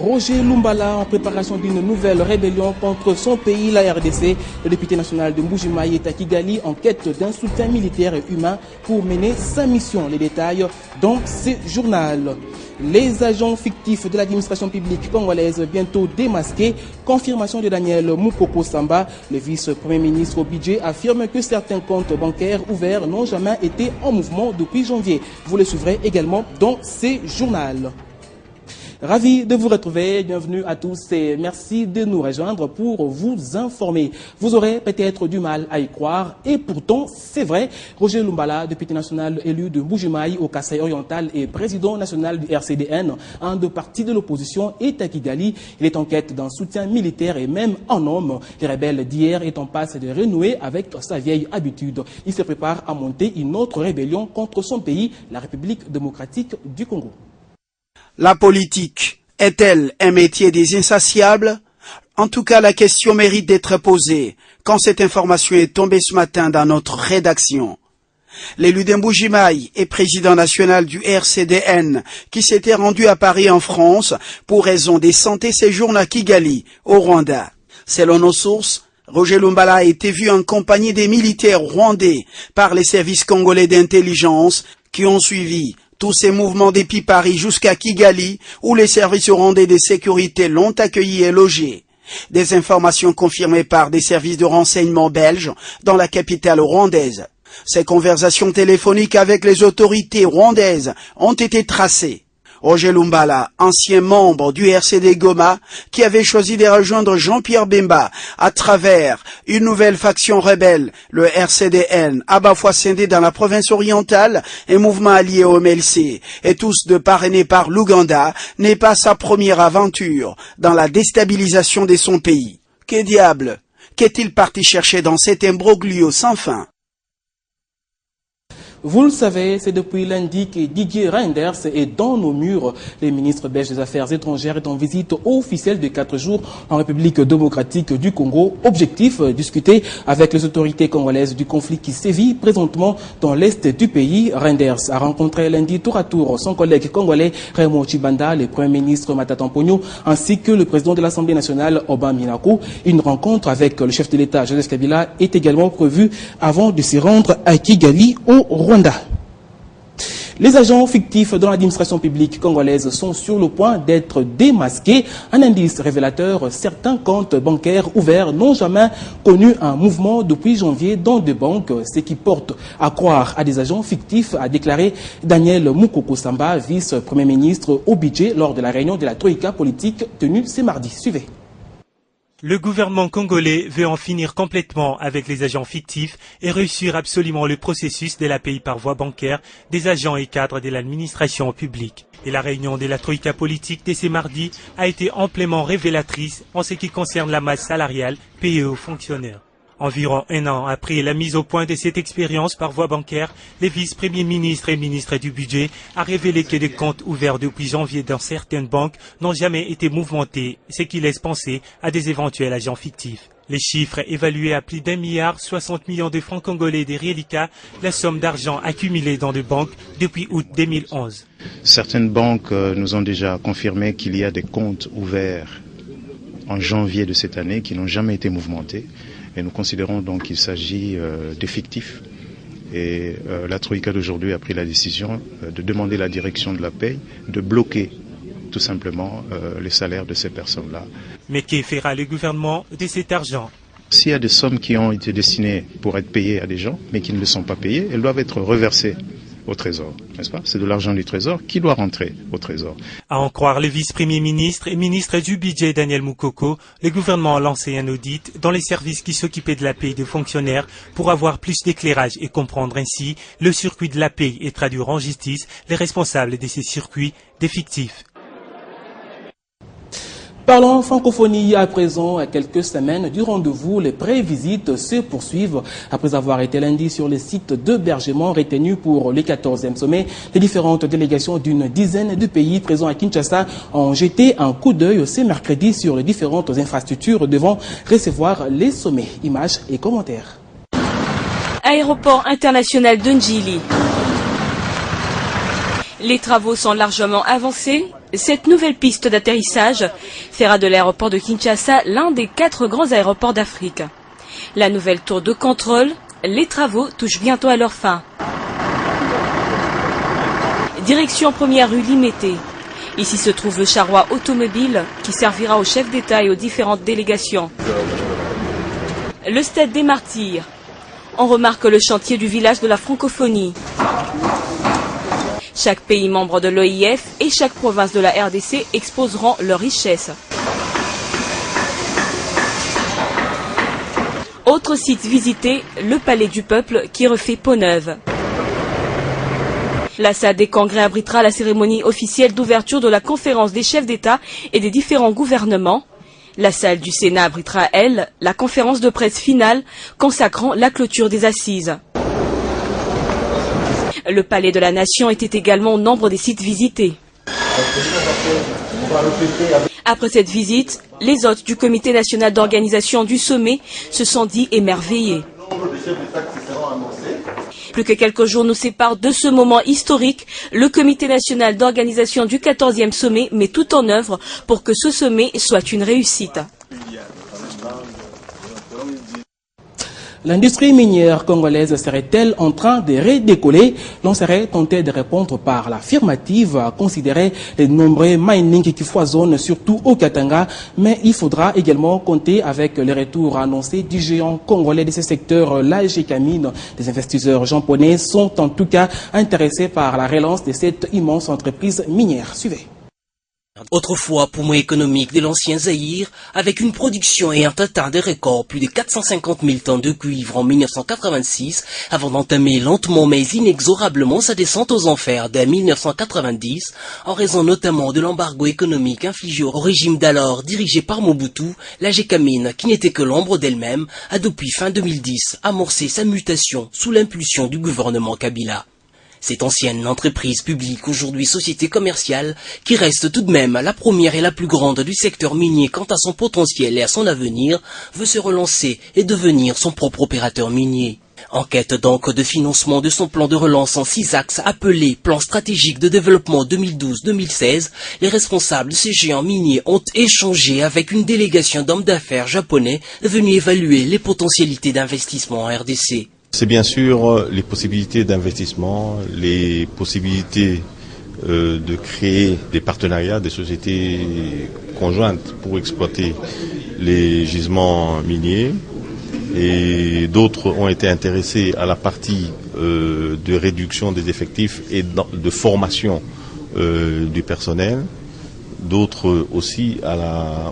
Roger Lumbala en préparation d'une nouvelle rébellion contre son pays, la RDC. Le député national de Mbuji-Mayi est à Kigali en quête d'un soutien militaire et humain pour mener sa mission. Les détails dans ce journal. Les agents fictifs de l'administration publique congolaise bientôt démasqués. Confirmation de Daniel Mukoko Samba. Le vice-premier ministre au budget affirme que certains comptes bancaires ouverts n'ont jamais été en mouvement depuis janvier. Vous le suivrez également dans ce journal. Ravi de vous retrouver, bienvenue à tous et merci de nous rejoindre pour vous informer. Vous aurez peut-être du mal à y croire et pourtant c'est vrai. Roger Lumbala, député national élu de Mbuji-Mayi au Kasaï oriental et président national du RCDN, un des partis de l'opposition, est à Kigali. Il est en quête d'un soutien militaire et même en homme. Les rebelles d'hier est en passe de renouer avec sa vieille habitude. Il se prépare à monter une autre rébellion contre son pays, la République démocratique du Congo. La politique est-elle un métier des insatiables? En tout cas, la question mérite d'être posée quand cette information est tombée ce matin dans notre rédaction. L'élu de Mbuji-Mayi et président national du RCDN qui s'était rendu à Paris en France pour raison des santé séjourne à Kigali, au Rwanda. Selon nos sources, Roger Lumbala a été vu en compagnie des militaires rwandais par les services congolais d'intelligence qui ont suivi tous ces mouvements depuis Paris jusqu'à Kigali, où les services rwandais de sécurité l'ont accueilli et logé. Des informations confirmées par des services de renseignement belges dans la capitale rwandaise. Ces conversations téléphoniques avec les autorités rwandaises ont été tracées. Roger Lumbala, ancien membre du RCD Goma, qui avait choisi de rejoindre Jean-Pierre Bemba à travers une nouvelle faction rebelle, le RCDN, à Bafoussam scindé dans la province orientale, un mouvement allié au MLC, et tous deux parrainés par l'Ouganda, n'est pas sa première aventure dans la déstabilisation de son pays. Que diable? Qu'est-il parti chercher dans cet imbroglio sans fin? Vous le savez, c'est depuis lundi que Didier Reynders est dans nos murs. Le ministre belge des Affaires étrangères est en visite officielle de 4 jours en République démocratique du Congo. Objectif, discuter avec les autorités congolaises du conflit qui sévit présentement dans l'est du pays. Reynders a rencontré lundi tour à tour son collègue congolais Raymond Tshibanda, le premier ministre Matata Mponyo, ainsi que le président de l'Assemblée nationale Oba Minakou. Une rencontre avec le chef de l'État Joseph Kabila est également prévue avant de s'y rendre à Kigali au Rwanda. Les agents fictifs de l'administration publique congolaise sont sur le point d'être démasqués. Un indice révélateur, certains comptes bancaires ouverts n'ont jamais connu un mouvement depuis janvier dans des banques, ce qui porte à croire à des agents fictifs, a déclaré Daniel Mukoko Samba, vice-premier ministre au budget lors de la réunion de la Troïka politique tenue ce mardi. Suivez. Le gouvernement congolais veut en finir complètement avec les agents fictifs et réussir absolument le processus de la paie par voie bancaire des agents et cadres de l'administration publique. Et la réunion de la Troïka politique de ce mardi a été amplement révélatrice en ce qui concerne la masse salariale payée aux fonctionnaires. Environ un an après la mise au point de cette expérience par voie bancaire, les vice-premiers ministres et ministres du budget a révélé que des comptes ouverts depuis janvier dans certaines banques n'ont jamais été mouvementés, ce qui laisse penser à des éventuels agents fictifs. Les chiffres évalués à plus d'1,60 milliard de francs congolais des reliquats, la somme d'argent accumulée dans des banques depuis août 2011. Certaines banques nous ont déjà confirmé qu'il y a des comptes ouverts en janvier de cette année qui n'ont jamais été mouvementés. Et nous considérons donc qu'il s'agit de fictifs. Et la Troïka d'aujourd'hui a pris la décision de demander à la direction de la paie de bloquer tout simplement les salaires de ces personnes-là. Mais que fera le gouvernement de cet argent? S'il y a des sommes qui ont été destinées pour être payées à des gens, mais qui ne le sont pas payées, elles doivent être reversées au Trésor, n'est-ce pas? C'est de l'argent du Trésor qui doit rentrer au Trésor. À en croire le vice-premier ministre et ministre du budget Daniel Mukoko, le gouvernement a lancé un audit dans les services qui s'occupaient de la paie des fonctionnaires pour avoir plus d'éclairage et comprendre ainsi le circuit de la paie et traduire en justice les responsables de ces circuits des fictifs. Parlons francophonie à présent. À quelques semaines du rendez-vous, les pré-visites se poursuivent. Après avoir été lundi sur les sites d'hébergement retenus pour le 14e sommet, les différentes délégations d'une dizaine de pays présents à Kinshasa ont jeté un coup d'œil ce mercredi sur les différentes infrastructures devant recevoir les sommets. Images et commentaires. Aéroport international de Njili. Les travaux sont largement avancés. Cette nouvelle piste d'atterrissage fera de l'aéroport de Kinshasa l'un des 4 grands aéroports d'Afrique. La nouvelle tour de contrôle, les travaux touchent bientôt à leur fin. Direction première rue Limété. Ici se trouve le charroi automobile qui servira aux chefs d'État et aux différentes délégations. Le stade des Martyrs. On remarque le chantier du village de la francophonie. Chaque pays membre de l'OIF et chaque province de la RDC exposeront leurs richesses. Autre site visité, le Palais du Peuple qui refait peau neuve. La salle des congrès abritera la cérémonie officielle d'ouverture de la conférence des chefs d'État et des différents gouvernements. La salle du Sénat abritera, elle, la conférence de presse finale consacrant la clôture des assises. Le Palais de la Nation était également au nombre des sites visités. Après cette visite, les hôtes du Comité national d'organisation du sommet se sont dit émerveillés. Plus que quelques jours nous séparent de ce moment historique. Le Comité national d'organisation du 14e sommet met tout en œuvre pour que ce sommet soit une réussite. L'industrie minière congolaise serait-elle en train de redécoller? L'on serait tenté de répondre par l'affirmative, à considérer les nombreux mining qui foisonnent surtout au Katanga, mais il faudra également compter avec le retour annoncé du géant congolais de ce secteur, la Gécamine. Des investisseurs japonais sont en tout cas intéressés par la relance de cette immense entreprise minière. Suivez. Autrefois poumon économique de l'ancien Zaïre, avec une production ayant atteint des records, plus de 450 000 tonnes de cuivre en 1986, avant d'entamer lentement mais inexorablement sa descente aux enfers dès 1990, en raison notamment de l'embargo économique infligé au régime d'alors dirigé par Mobutu, la Gécamine, qui n'était que l'ombre d'elle-même, a depuis fin 2010 amorcé sa mutation sous l'impulsion du gouvernement Kabila. Cette ancienne entreprise publique, aujourd'hui société commerciale, qui reste tout de même la première et la plus grande du secteur minier quant à son potentiel et à son avenir, veut se relancer et devenir son propre opérateur minier. En quête donc de financement de son plan de relance en 6 axes appelé Plan stratégique de développement 2012-2016, les responsables de ces géants miniers ont échangé avec une délégation d'hommes d'affaires japonais venus évaluer les potentialités d'investissement en RDC. C'est bien sûr les possibilités d'investissement, les possibilités de créer des partenariats, des sociétés conjointes pour exploiter les gisements miniers. Et d'autres ont été intéressés à la partie de réduction des effectifs et de formation du personnel. D'autres aussi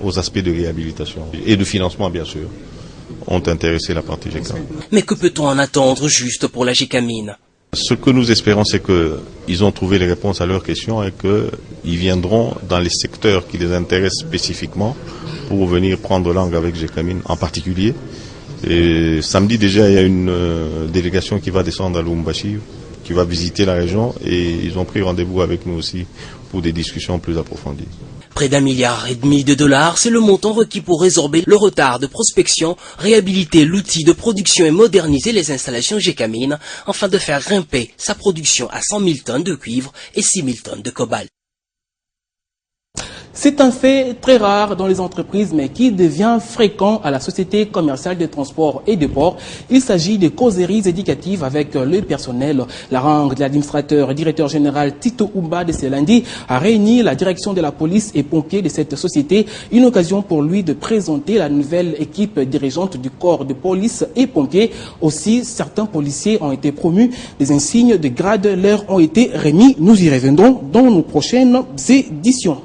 aux aspects de réhabilitation et de financement bien sûr. Ont intéressé la partie GECA. Mais que peut-on en attendre juste pour la Gécamine? Ce que nous espérons, c'est qu'ils ont trouvé les réponses à leurs questions et qu'ils viendront dans les secteurs qui les intéressent spécifiquement pour venir prendre langue avec Gécamine en particulier. Et samedi déjà, il y a une délégation qui va descendre à Lubumbashi, qui va visiter la région et ils ont pris rendez-vous avec nous aussi pour des discussions plus approfondies. Près d'1,5 milliard de dollars, c'est le montant requis pour résorber le retard de prospection, réhabiliter l'outil de production et moderniser les installations Gécamine, afin de faire grimper sa production à 100 000 tonnes de cuivre et 6 000 tonnes de cobalt. C'est un fait très rare dans les entreprises, mais qui devient fréquent à la Société commerciale de transport et de port. Il s'agit de causeries éducatives avec le personnel. La rangue de l'administrateur et directeur général Tito Umba de ce lundi a réuni la direction de la police et pompiers de cette société. Une occasion pour lui de présenter la nouvelle équipe dirigeante du corps de police et pompiers. Aussi, certains policiers ont été promus. Des insignes de grade leur ont été remis. Nous y reviendrons dans nos prochaines éditions.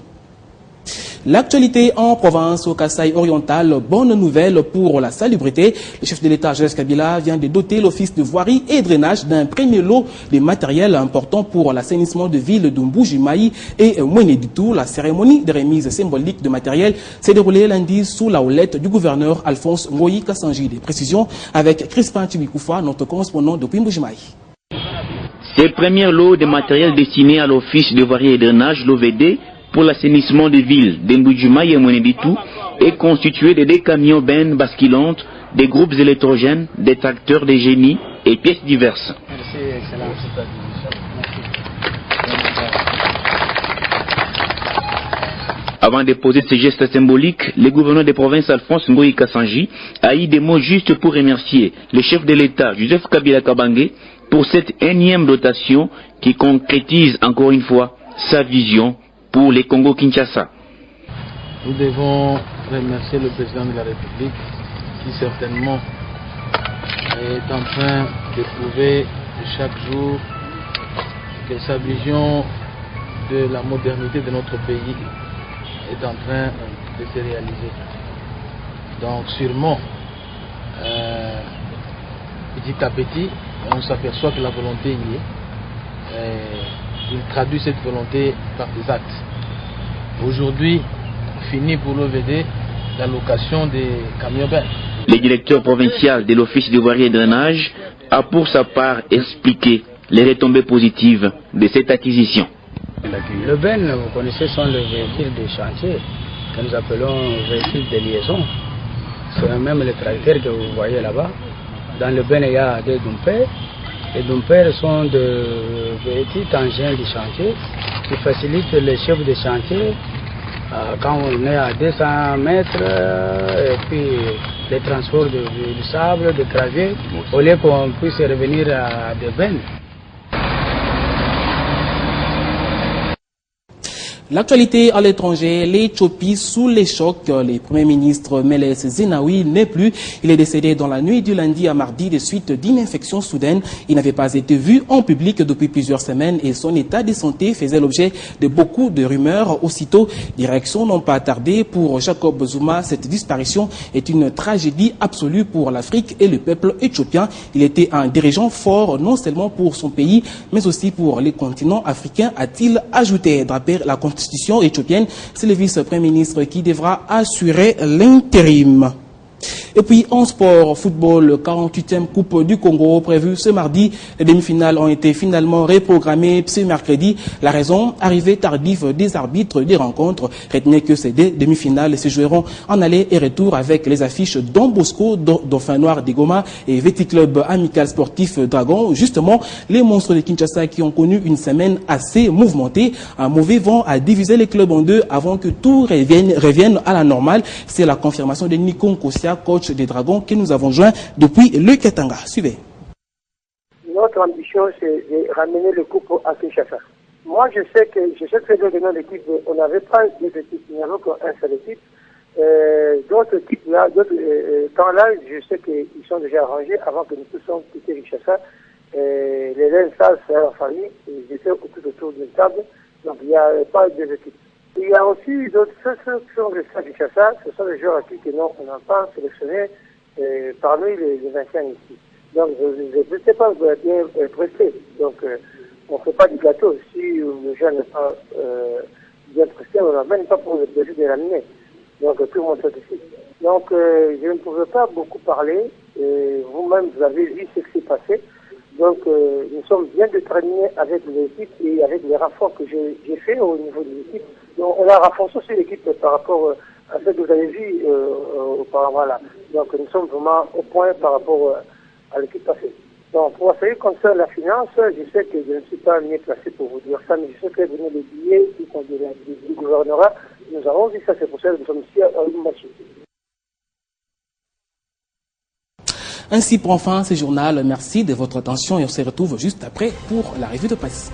L'actualité en province au Kasaï oriental, bonne nouvelle pour la salubrité. Le chef de l'État, Joseph Kabila, vient de doter l'office de voirie et drainage d'un premier lot de matériel important pour l'assainissement de villes de Mbuji-Mayi et Mweneditu. La cérémonie de remise symbolique de matériel s'est déroulée lundi sous la houlette du gouverneur Alphonse Ngoyi Kassanji. Des précisions avec Crispin Tibikoufa, notre correspondant depuis Mbuji-Mayi. Ces premiers lots de matériel destinés à l'office de voirie et drainage, l'OVD, pour l'assainissement des villes d'Mbuji-Mayi et Mweneditu est constitué de 2 camions bennes basculantes, des groupes électrogènes, des tracteurs, des génies et pièces diverses. Avant de poser ce geste symbolique, le gouverneur des provinces Alphonse Ngoyi Kassanji a eu des mots justes pour remercier le chef de l'État, Joseph Kabila Kabange, pour cette énième dotation qui concrétise encore une fois sa vision pour les Congo-Kinshasa. Nous devons remercier le président de la République qui certainement est en train de prouver chaque jour que sa vision de la modernité de notre pays est en train de se réaliser. Donc sûrement, petit à petit, on s'aperçoit que la volonté y est. Il traduit cette volonté par des actes. Aujourd'hui, fini pour l'OVD la location des camions bennes. Le directeur provincial de l'Office de voirie et drainage a pour sa part expliqué les retombées positives de cette acquisition. Le ben, vous connaissez, sont les véhicules de chantier que nous appelons véhicules de liaison. C'est même les tracteurs que vous voyez là-bas. Dans le ben, il y a des dumpers. Les dumpers sont de petits engins de chantier qui facilitent les chefs de chantier quand on est à 200 mètres et puis les transports de sable, de gravier, au lieu qu'on puisse revenir à des bennes. L'actualité à l'étranger, l'Éthiopie sous les chocs. Le Premier ministre Meles Zenawi n'est plus. Il est décédé dans la nuit du lundi à mardi des suites d'une infection soudaine. Il n'avait pas été vu en public depuis plusieurs semaines et son état de santé faisait l'objet de beaucoup de rumeurs. Aussitôt, les réactions n'ont pas tardé. Pour Jacob Zuma, cette disparition est une tragédie absolue pour l'Afrique et le peuple éthiopien. Il était un dirigeant fort non seulement pour son pays, mais aussi pour les continents africains, a-t-il ajouté. Draper la constitution éthiopienne, c'est le vice-premier ministre qui devra assurer l'intérim. Et puis en sport, football, 48e Coupe du Congo prévue ce mardi. Les demi-finales ont été finalement reprogrammées ce mercredi. La raison, arrivée tardive des arbitres des rencontres. Retenez que ces deux demi-finales se joueront en aller et retour avec les affiches Don Bosco, Dauphin Noir de Goma et Veti Club Amical Sportif Dragon. Justement, les monstres de Kinshasa qui ont connu une semaine assez mouvementée. Un mauvais vent a divisé les clubs en deux avant que tout revienne à la normale. C'est la confirmation de Nikon Kosia, coach des Dragons, que nous avons joint depuis le Katanga. Suivez. Notre ambition, c'est de ramener le couple à Kinshasa. Moi, je sais très bien que dans l'équipe, on n'avait pas d'effectifs, il n'y avait qu'un seul équipe. D'autres équipes là, temps-là, je sais qu'ils sont déjà arrangés avant que nous puissions quitter Kinshasa. Les Lens, ça, c'est leur famille, ils étaient autour d'une table, donc il n'y a pas d'effectifs. Il y a aussi d'autres, ceux qui sont restés à Kinshasa, ce sont les joueurs à qui on n'a pas sélectionné parmi les 25 ici. Donc, je ne sais pas bien pressé. Donc, on ne fait pas du gâteau. Si le jeune n'est pas bien pressé, on n'amène pas pour le plaisir de l'amener. Donc, tout le monde est ici. Donc, je ne pouvais pas beaucoup parler. Vous-même, vous avez vu ce qui s'est passé. Donc, nous sommes bien déterminés avec l'équipe et avec les renforts que j'ai fait au niveau de l'équipe. Donc, on a renforcé aussi l'équipe par rapport à ce que vous avez vu auparavant là. Donc, nous sommes vraiment au point par rapport à l'équipe passée. Donc, pour essayer comme ça la finance, je sais que je ne suis pas mieux placé pour vous dire ça, mais je sais que venez les billets qui sont du gouvernorat, nous avons vu ça, c'est pour ça que nous sommes ici à une machine. Ainsi prend fin ce journal. Merci de votre attention et on se retrouve juste après pour la revue de presse.